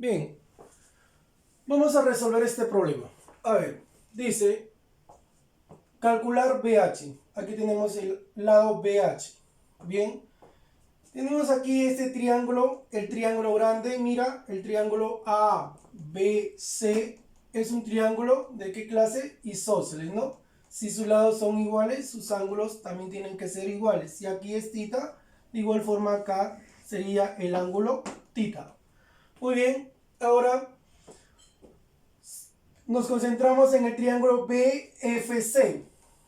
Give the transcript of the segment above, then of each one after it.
Bien, vamos a resolver este problema. A ver, dice calcular BH. Aquí tenemos el lado BH. Bien, tenemos aquí este triángulo, el triángulo grande. Mira, el triángulo ABC es un triángulo ¿de qué clase? Isósceles, ¿no? Si sus lados son iguales, sus ángulos también tienen que ser iguales. Si aquí es θ, de igual forma acá sería el ángulo θ. Muy bien, ahora nos concentramos en el triángulo BFC.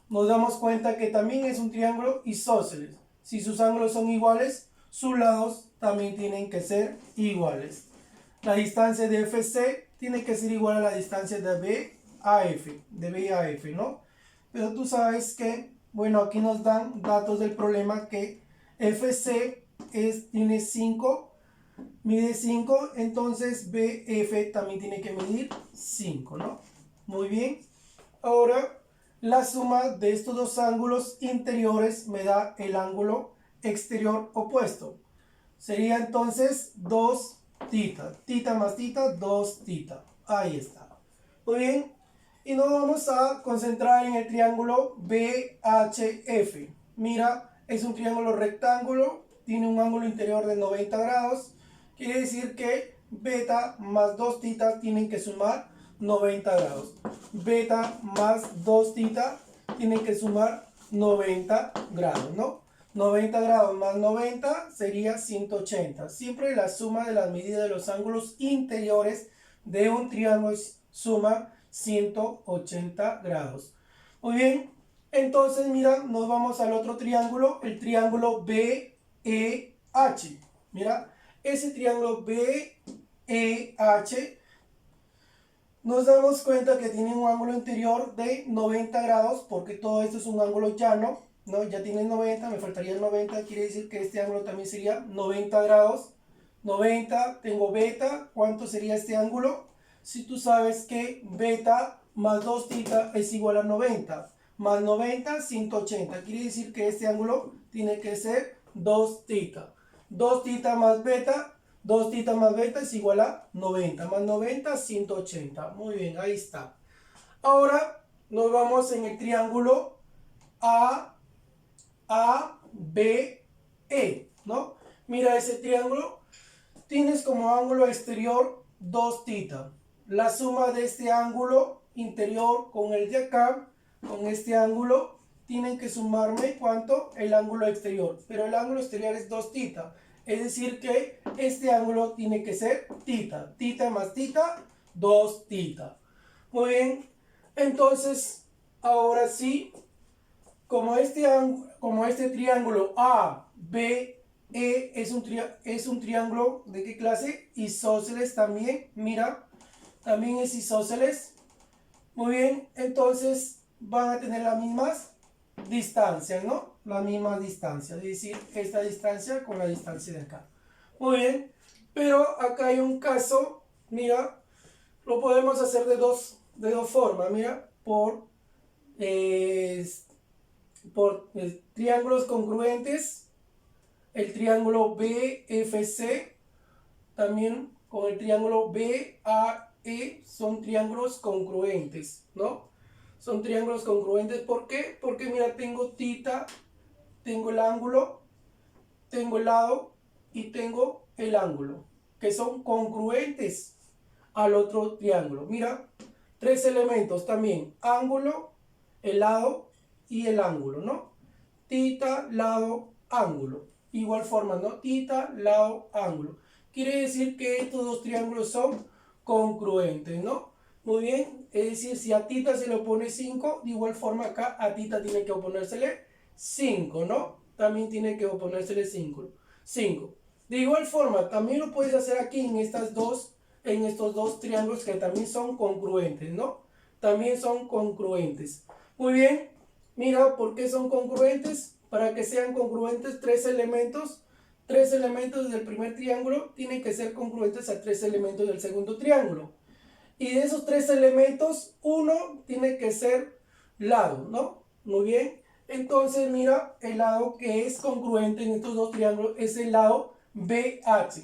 Nos damos cuenta que también es un triángulo isósceles. Si sus ángulos son iguales, sus lados también tienen que ser iguales. La distancia de FC tiene que ser igual a la distancia de B a F, ¿no? Pero tú sabes que, bueno, aquí nos dan datos del problema que FC tiene 5, mide 5, entonces BF también tiene que medir 5, ¿no? Muy bien. Ahora, la suma de estos dos ángulos interiores me da el ángulo exterior opuesto. Sería entonces 2 θ. Θ más θ, 2 θ. Ahí está. Muy bien. Y nos vamos a concentrar en el triángulo BHF. Mira, es un triángulo rectángulo, tiene un ángulo interior de 90 grados. Quiere decir que beta más 2 θ tienen que sumar 90 grados. Beta más 2 θ tienen que sumar 90 grados, ¿no? 90 grados más 90 sería 180. Siempre la suma de las medidas de los ángulos interiores de un triángulo suma 180 grados. Muy bien, entonces mira, nos vamos al otro triángulo, el triángulo BEH. Mira, ese triángulo BEH nos damos cuenta que tiene un ángulo interior de 90 grados, porque todo esto es un ángulo llano, ¿no? Ya tiene 90, me faltaría el 90, quiere decir que este ángulo también sería 90 grados. 90, tengo beta, ¿cuánto sería este ángulo? Si tú sabes que beta más 2 θ es igual a 90, más 90, 180, quiere decir que este ángulo tiene que ser 2 θ. 2 θ más beta, 2 θ más beta es igual a 90, más 90, 180. Muy bien, ahí está. Ahora nos vamos en el triángulo ABE, ¿no? Mira ese triángulo. Tienes como ángulo exterior 2 θ. La suma de este ángulo interior con el de acá, con este ángulo, tienen que sumarme ¿cuánto? El ángulo exterior. Pero el ángulo exterior es 2 θ. Es decir que este ángulo tiene que ser θ. Θ más θ, 2 θ. Muy bien. Entonces, ahora sí, como este triángulo ABE es un triángulo ¿de qué clase? Isósceles también. Mira, también es isósceles. Muy bien, entonces van a tener las mismas distancias, ¿no? Las mismas distancias, es decir, esta distancia con la distancia de acá. Muy bien, pero acá hay un caso, mira, lo podemos hacer de dos formas, mira, por triángulos congruentes, el triángulo BFC, también con el triángulo BAE, son triángulos congruentes, ¿no? Son triángulos congruentes, ¿por qué? Porque mira, tengo θ, tengo el ángulo, tengo el lado y tengo el ángulo, que son congruentes al otro triángulo. Mira, tres elementos también, ángulo, el lado y el ángulo, ¿no? Θ, lado, ángulo. Igual forma, ¿no? Θ, lado, ángulo. Quiere decir que estos dos triángulos son congruentes, ¿no? Muy bien, es decir, si a θ se le opone 5, de igual forma acá a θ tiene que oponérsele 5, ¿no? También tiene que oponérsele 5. De igual forma, también lo puedes hacer aquí en estos dos triángulos que también son congruentes, ¿no? También son congruentes. Muy bien, mira, ¿por qué son congruentes? Para que sean congruentes tres elementos del primer triángulo tienen que ser congruentes a tres elementos del segundo triángulo. Y de esos tres elementos, uno tiene que ser lado, ¿no? Muy bien. Entonces, mira, el lado que es congruente en estos dos triángulos es el lado BH.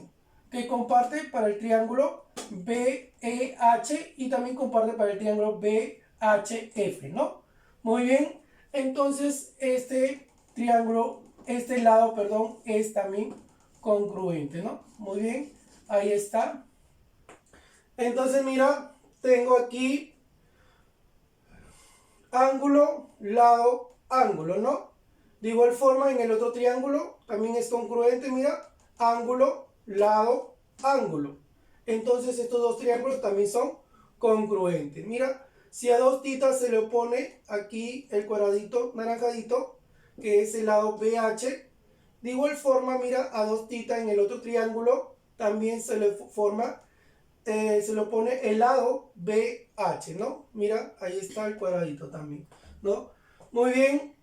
que comparte para el triángulo BEH y también comparte para el triángulo BHF, ¿no? Muy bien, entonces este triángulo, este lado, perdón, es también congruente, ¿no? Muy bien, ahí está. Entonces mira, tengo aquí ángulo, lado, ángulo, ¿no? De igual forma en el otro triángulo también es congruente, mira, ángulo, lado, ángulo. Entonces estos dos triángulos también son congruentes. Mira, si a 2 θ se le opone aquí el cuadradito naranjadito, que es el lado BH, de igual forma, mira, a 2 θ en el otro triángulo también se le forma, se le opone el lado BH, ¿no? Mira, ahí está el cuadradito también, ¿no? Muy bien.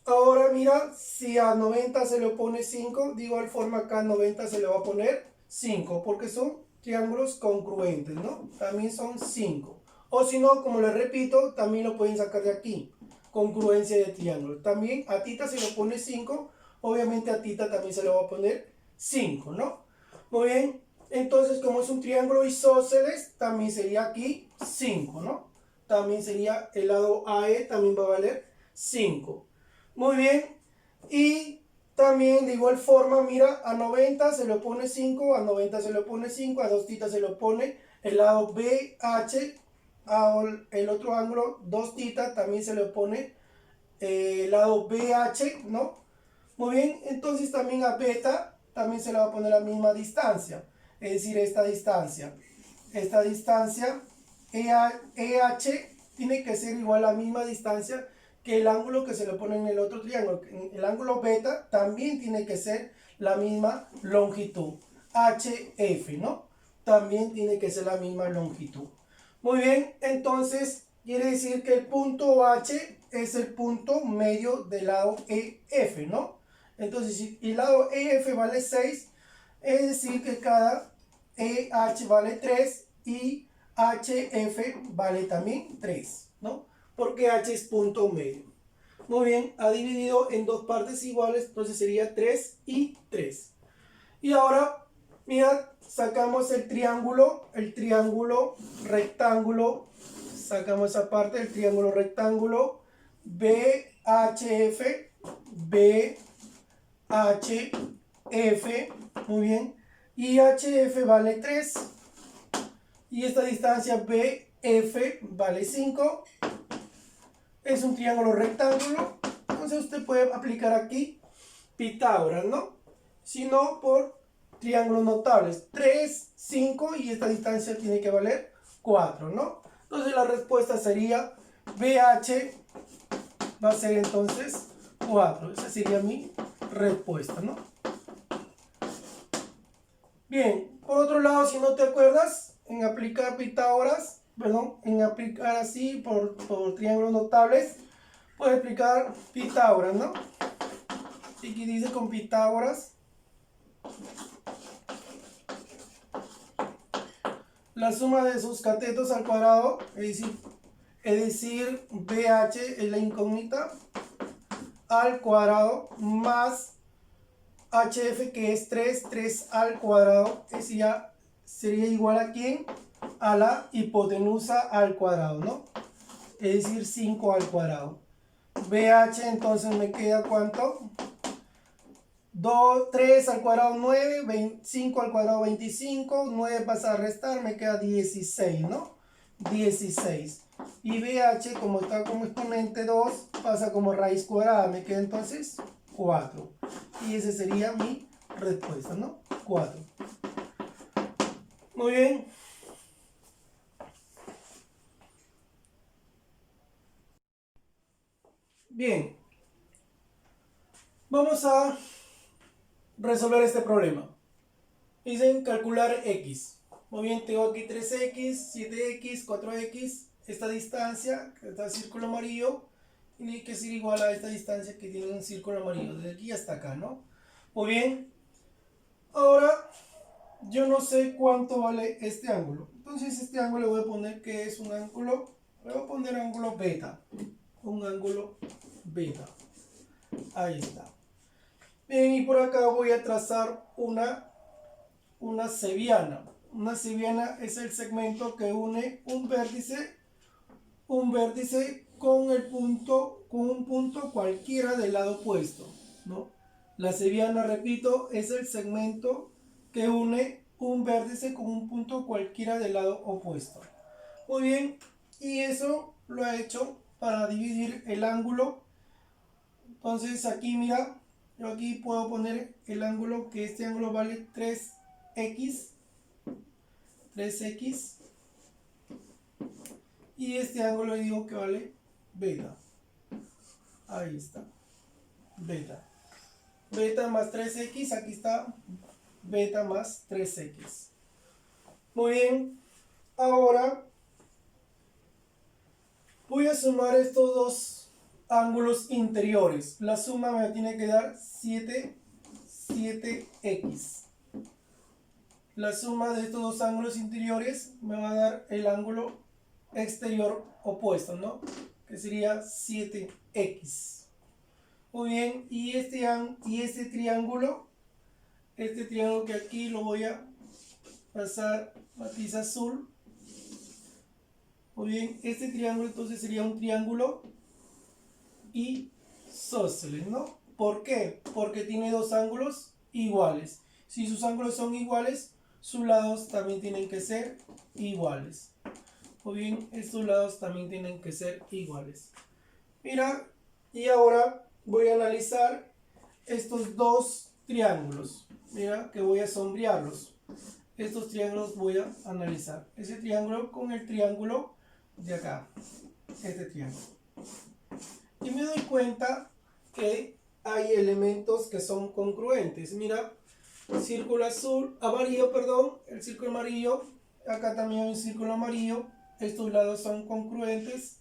Ahora mira, si a 90 se le opone 5, de igual forma acá a 90 se le va a poner 5, porque son triángulos congruentes, ¿no? También son 5. O si no, como les repito, también lo pueden sacar de aquí, congruencia de triángulo. También a θ se le pone 5, obviamente a θ también se le va a poner 5, ¿no? Muy bien, entonces como es un triángulo isósceles, también sería aquí 5, ¿no? También sería el lado AE, también va a valer 5. Muy bien, y también de igual forma, mira, a 90 se le pone 5, a 90 se le pone 5, a 2 θ se le pone el lado BH, el otro ángulo 2 θ también se le pone el lado BH, ¿no? Muy bien, entonces también a beta también se le va a poner la misma distancia, es decir, esta distancia EH tiene que ser igual a la misma distancia que el ángulo que se le pone en el otro triángulo. El ángulo beta también tiene que ser la misma longitud, HF, ¿no? También tiene que ser la misma longitud. Muy bien, entonces quiere decir que el punto H es el punto medio del lado EF, ¿no? Entonces, si el lado EF vale 6, es decir que cada EH vale 3 y HF vale también 3, ¿no? Porque H es punto medio. Muy bien, ha dividido en dos partes iguales, entonces sería 3 y 3. Y ahora, mira, sacamos el triángulo rectángulo, sacamos esa parte del triángulo rectángulo, BHF, BHF, muy bien, y HF vale 3, y esta distancia BF vale 5, es un triángulo rectángulo, entonces usted puede aplicar aquí Pitágoras, ¿no? Si no, por triángulos notables, 3, 5 y esta distancia tiene que valer 4, ¿no? Entonces la respuesta sería BH va a ser entonces 4, esa sería mi respuesta, ¿no? Bien, por otro lado, si no te acuerdas, en aplicar Pitágoras, perdón, en aplicar así por triángulos notables, puedes aplicar Pitágoras, ¿no? Y aquí dice con Pitágoras, la suma de sus catetos al cuadrado, es decir, BH es la incógnita, al cuadrado, más HF que es 3, 3 al cuadrado, es decir, ya sería igual a quién, a la hipotenusa al cuadrado, ¿no? Es decir, 5 al cuadrado. BH entonces me queda ¿cuánto? 3 al cuadrado 9, 5 al cuadrado 25, 9 pasa a restar, me queda 16, ¿no? 16. Y BH, como está como exponente 2, pasa como raíz cuadrada, me queda entonces 4. Y esa sería mi respuesta, ¿no? 4. Muy bien. Bien. Vamos a resolver este problema. Dicen calcular x. Muy bien, tengo aquí 3x, 7x, 4x. Esta distancia, que está el círculo amarillo, tiene que ser igual a esta distancia que tiene un círculo amarillo, desde aquí hasta acá, ¿no? Muy bien. Ahora, yo no sé cuánto vale este ángulo. Entonces, este ángulo le voy a poner que es un ángulo, le voy a poner ángulo beta. Un ángulo beta. Ahí está. Bien, y por acá voy a trazar una una seviana. Una seviana es el segmento que une un vértice con un punto cualquiera del lado opuesto, ¿no? La seviana, repito, es el segmento que une un vértice con un punto cualquiera del lado opuesto. Muy bien, y eso lo he hecho para dividir el ángulo. Entonces aquí mira, yo aquí puedo poner el ángulo, que este ángulo vale 3x, y este ángulo digo que vale beta. Ahí está, beta. Beta más 3x, aquí está beta más 3x. Muy bien, ahora voy a sumar estos dos ángulos interiores. La suma me tiene que dar 7x. La suma de estos dos ángulos interiores me va a dar el ángulo exterior opuesto, ¿no? Que sería 7x. Muy bien, y este triángulo que aquí lo voy a pasar matiz azul. Muy bien, este triángulo entonces sería un triángulo isósceles, ¿no? ¿Por qué? Porque tiene dos ángulos iguales. Si sus ángulos son iguales, sus lados también tienen que ser iguales. O bien, estos lados también tienen que ser iguales. Mira, y ahora voy a analizar estos dos triángulos. Mira, que voy a sombrearlos. Estos triángulos voy a analizar. Ese triángulo con el triángulo de acá. Este triángulo. Y me doy cuenta que hay elementos que son congruentes. Mira, círculo amarillo, perdón, el círculo amarillo. Acá también hay un círculo amarillo. Estos lados son congruentes.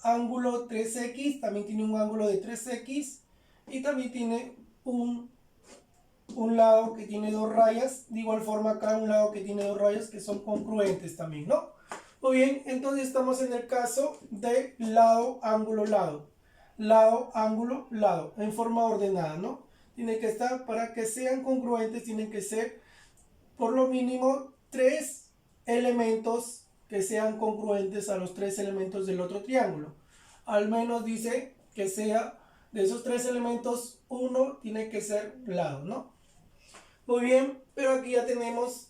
Ángulo 3x, también tiene un ángulo de 3x. Y también tiene un lado que tiene dos rayas. De igual forma acá un lado que tiene dos rayas que son congruentes también, ¿no? Muy bien, entonces estamos en el caso de lado, ángulo, lado. Lado, ángulo, lado, en forma ordenada, ¿no? Tiene que estar, para que sean congruentes, tienen que ser por lo mínimo tres elementos que sean congruentes a los tres elementos del otro triángulo. Al menos dice que sea de esos tres elementos, uno tiene que ser lado, ¿no? Muy bien, pero aquí ya tenemos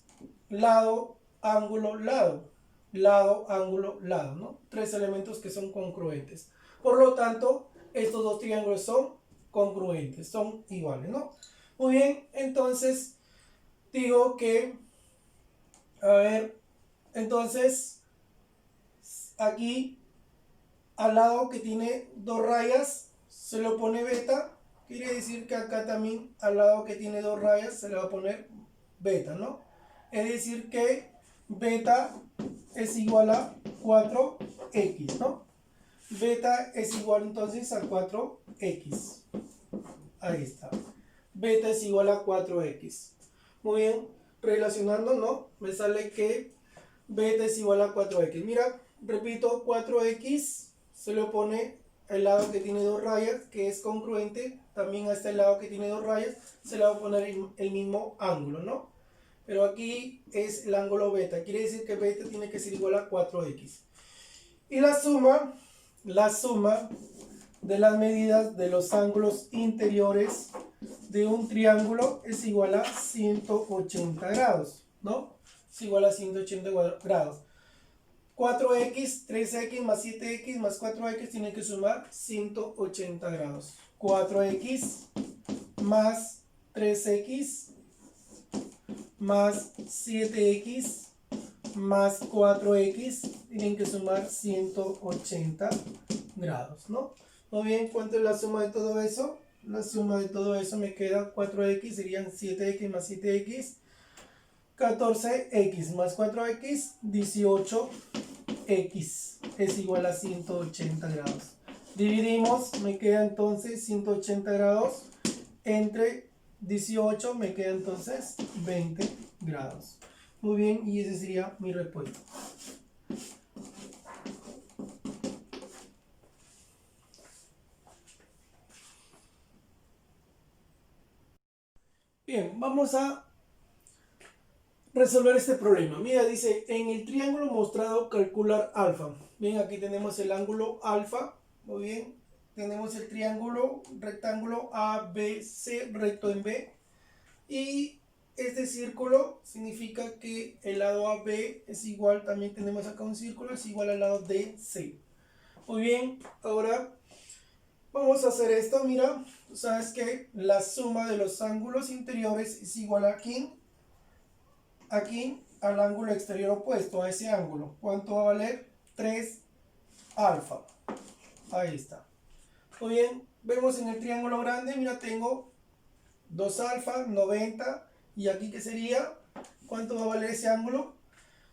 lado, ángulo, lado. Lado, ángulo, lado, ¿no? Tres elementos que son congruentes. Por lo tanto, estos dos triángulos son congruentes, son iguales, ¿no? Muy bien, entonces digo que, a ver, entonces aquí al lado que tiene dos rayas se le pone beta. Quiere decir que acá también al lado que tiene dos rayas se le va a poner beta, ¿no? Es decir que beta es igual a 4x, ¿no? Beta es igual entonces a 4x. Ahí está. Beta es igual a 4x. Muy bien, relacionando, ¿no? Me sale que beta es igual a 4x. Mira, repito, 4x se le pone el lado que tiene dos rayas, que es congruente. También a este lado que tiene dos rayas se le va a poner el mismo ángulo, ¿no? Pero aquí es el ángulo beta. Quiere decir que beta tiene que ser igual a 4x. Y la suma de las medidas de los ángulos interiores de un triángulo es igual a 180 grados, ¿no? Es igual a 180 grados. 4x, 3x más 7x más 4x tienen que sumar 180 grados. 4x más 3x más 7x más 4x tienen que sumar 180 grados, ¿no? Muy bien, ¿cuánto es la suma de todo eso? La suma de todo eso me queda 4x, serían 7x más 7x, 14x más 4x, 18x es igual a 180 grados. Dividimos, me queda entonces 180 grados entre 18, me queda entonces 20 grados. Muy bien, y ese sería mi respuesta. Bien, vamos a resolver este problema. Mira, dice, en el triángulo mostrado calcular alfa. Bien, aquí tenemos el ángulo alfa. Muy bien. Tenemos el triángulo rectángulo ABC recto en B. Y este círculo significa que el lado AB es igual, también tenemos acá un círculo, es igual al lado DC. Muy bien, ahora vamos a hacer esto. Mira, tú sabes que la suma de los ángulos interiores es igual a aquí al ángulo exterior opuesto, a ese ángulo. ¿Cuánto va a valer? 3 alfa. Ahí está. Muy bien, vemos en el triángulo grande, mira, tengo 2 alfa, 90, y aquí que sería, ¿cuánto va a valer ese ángulo?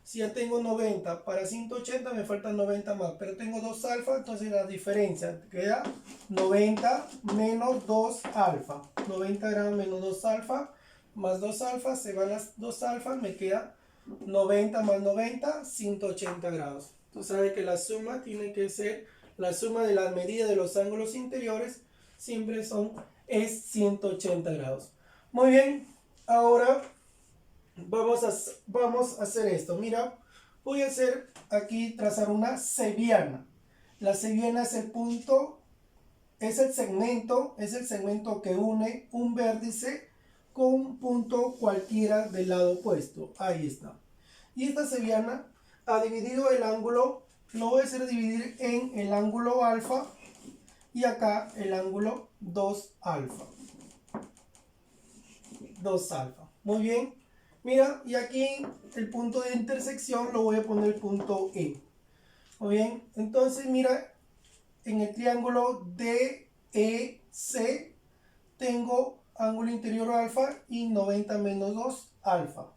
Si ya tengo 90 para 180 me faltan 90 más, pero tengo 2 alfa, entonces la diferencia queda 90 menos 2 alfa. 90 grados menos 2 alfa más 2 alfa, se van las 2 alfa, me queda 90 más 90, 180 grados. Tú sabes que la suma tiene que ser, la suma de las medidas de los ángulos interiores siempre es 180 grados. Muy bien, ahora vamos a hacer esto. Mira, voy a hacer aquí, trazar una seviana. La seviana es el punto, es el segmento que une un vértice con un punto cualquiera del lado opuesto. Ahí está. Y esta seviana ha dividido el ángulo, lo voy a hacer dividir en el ángulo alfa y acá el ángulo 2 alfa. 2 alfa. Muy bien. Mira, y aquí el punto de intersección lo voy a poner el punto E. Muy bien. Entonces, mira, en el triángulo DEC tengo ángulo interior alfa y 90 menos 2 alfa.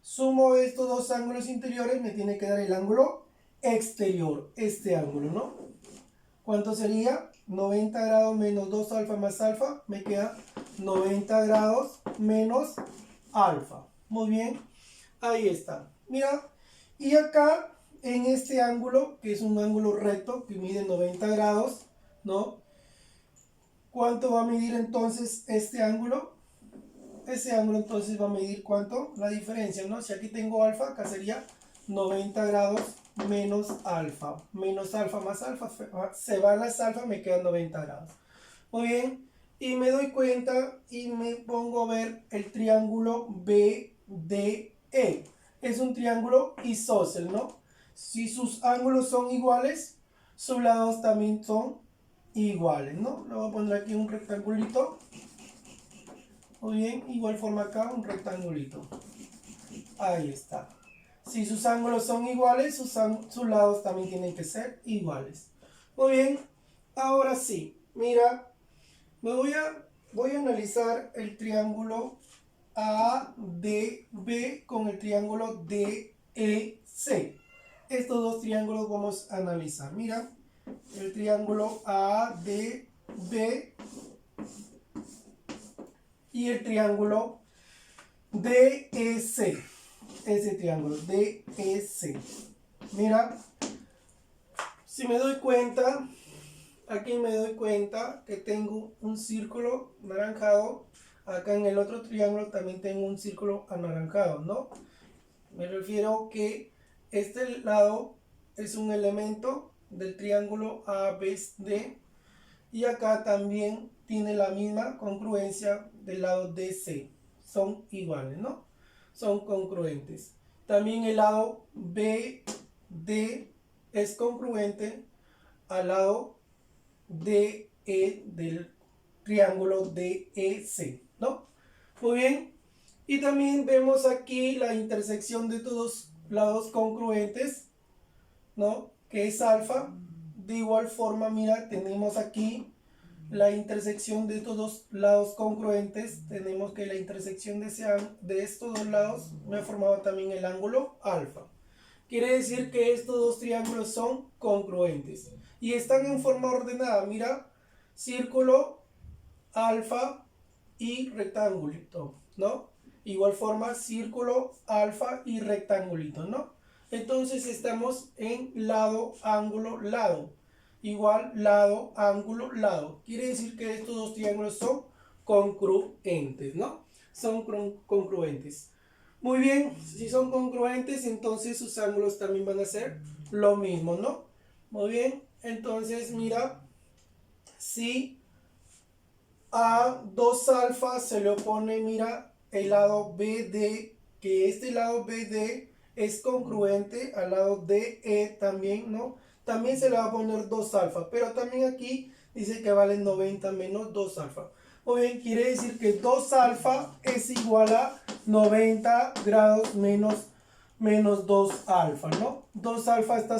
Sumo estos dos ángulos interiores, me tiene que dar el ángulo exterior, este ángulo, ¿no? ¿Cuánto sería? 90 grados menos 2 alfa más alfa, me queda 90 grados menos alfa. Muy bien, ahí está. Mira, y acá en este ángulo, que es un ángulo recto que mide 90 grados, ¿no? ¿Cuánto va a medir entonces este ángulo? Ese ángulo entonces va a medir ¿cuánto? La diferencia, ¿no? Si aquí tengo alfa, acá sería 90 grados menos alfa. Menos alfa más alfa, se van las alfa, me quedan 90 grados. Muy bien, y me doy cuenta y me pongo a ver el triángulo BDE. Es un triángulo isósceles, ¿no? Si sus ángulos son iguales, sus lados también son iguales, ¿no? Le voy a poner aquí un rectangulito. Muy bien, igual forma acá un rectangulito. Ahí está. Si sus ángulos son iguales, sus lados también tienen que ser iguales. Muy bien, ahora sí, mira, voy a analizar el triángulo ADB con el triángulo DEC. Estos dos triángulos vamos a analizar. Mira, el triángulo ADB y el triángulo DEC. Ese triángulo DEC. Mira, si me doy cuenta, aquí me doy cuenta que tengo un círculo anaranjado. Acá en el otro triángulo también tengo un círculo anaranjado, ¿no? Me refiero que este lado es un elemento del triángulo ABD y acá también tiene la misma congruencia del lado DC. Son iguales, ¿no? Son congruentes. También el lado BD es congruente al lado DE del triángulo DEC, ¿no? Muy bien. Y también vemos aquí la intersección de todos lados congruentes, ¿no? Que es alfa. De igual forma, mira, tenemos aquí la intersección de estos dos lados congruentes. Tenemos que la intersección de estos dos lados me ha formado también el ángulo alfa. Quiere decir que estos dos triángulos son congruentes y están en forma ordenada. Mira, círculo, alfa y rectangulito, ¿no? Igual forma, círculo, alfa y rectangulito, ¿no? Entonces estamos en lado, ángulo, lado. Igual, lado, ángulo, lado. Quiere decir que estos dos triángulos son congruentes, ¿no? Son congruentes. Muy bien, si son congruentes, entonces sus ángulos también van a ser lo mismo, ¿no? Muy bien, entonces mira, si a 2 alfa se le opone, mira, el lado BD, que este lado BD es congruente al lado DE también, ¿no? También se le va a poner 2 alfa, pero también aquí dice que vale 90 menos 2 alfa. Muy bien, quiere decir que 2 alfa es igual a 90 grados menos 2 alfa, ¿no? 2 alfa está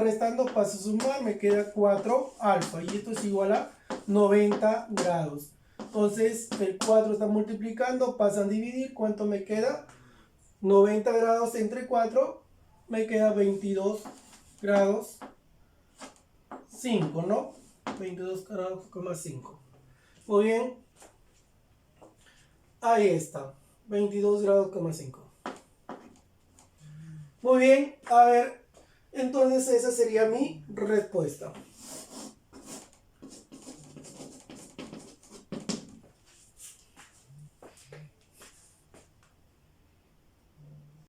restando, paso a sumar, me queda 4 alfa y esto es igual a 90 grados. Entonces el 4 está multiplicando, pasan a dividir, ¿cuánto me queda? 90 grados entre 4 me queda 22 grados 5, ¿no? 22 grados, 5. Muy bien, ahí está, 22 grados, 5. Muy bien, a ver, entonces esa sería mi respuesta.